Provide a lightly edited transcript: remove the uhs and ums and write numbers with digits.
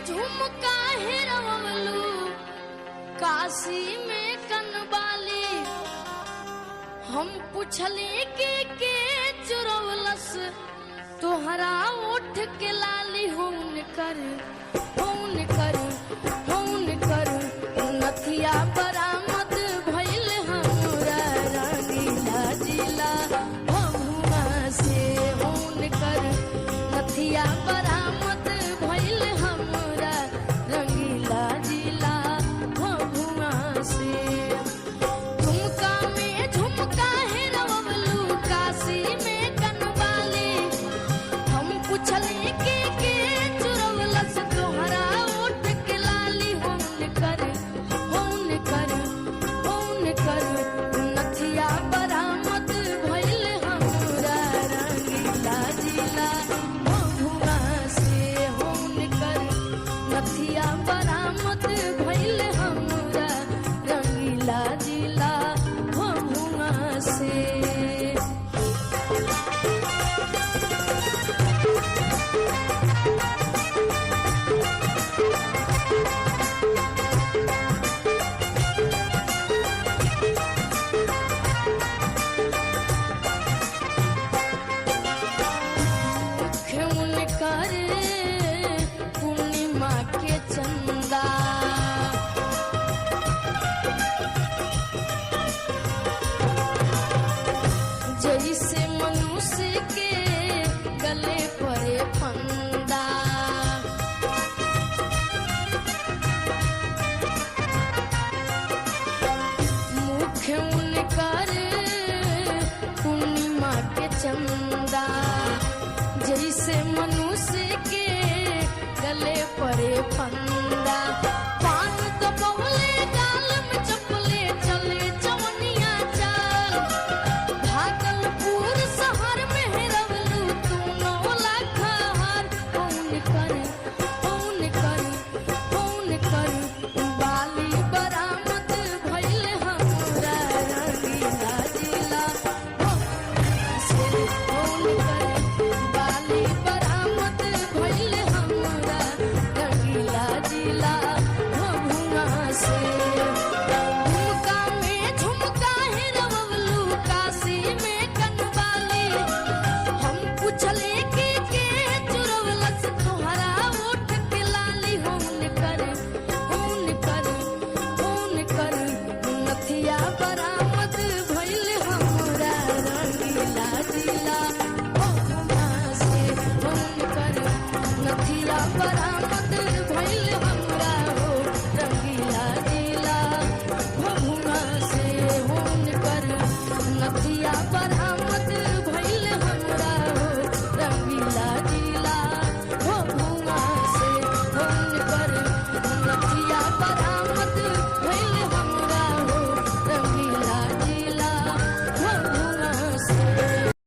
झुमका हेरवलू काशी में कनबाली। हम पूछली के चुरवलस तोहरा उठ के लाली। होन कर नथिया बरामद भइल हमरा रंगीला जिला भभुआ से। होन कर नथिया बरामद भइल हमरा रंगीला जिला भभुआ से। झुमका में झुमका हेरवलू काशी में कनबाली। हम पूछली के चुरवलस तोहरा उठ के लाली। होन कर नथिया बरामद भइल हमरा रंगीला जिला भभुआ से। होन कर नथिया बरामद भइल हमरा रंगीला जिला भभुआ से। पूर्णिमा के चंदा जैसे मनुष्य के गले पड़े फंदा। मुख उनकर पूर्णिमा के चंदा जैसे मनुष्य के गले पड़े फंदा। पान दबौले गाल में चपले चले चवनिया चाल। भागलपुर शहर में हेरवलू तू 9 लाख हार। होन कर